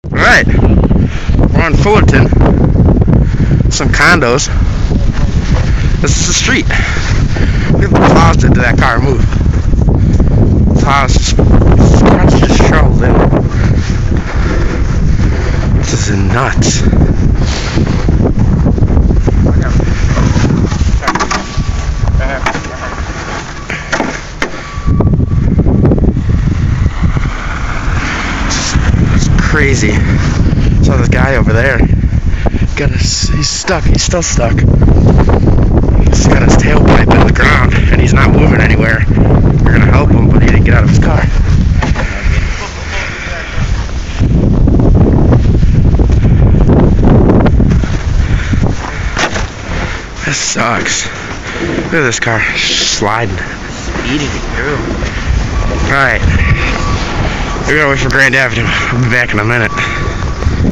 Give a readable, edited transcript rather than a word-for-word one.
Alright, we're on Fullerton. Some condos. This is the street. Look at the plows did to that car move. Plows just shoveled in. This is nuts. Crazy. Saw this guy over there. He's stuck. He's still stuck. He's got his tailpipe in the ground and he's not moving anywhere. We're gonna help him, but he didn't get out of his car. This sucks. Look at this car sliding. Speeding through. Alright. We're gonna wait for Grand Avenue. I'll be back in a minute.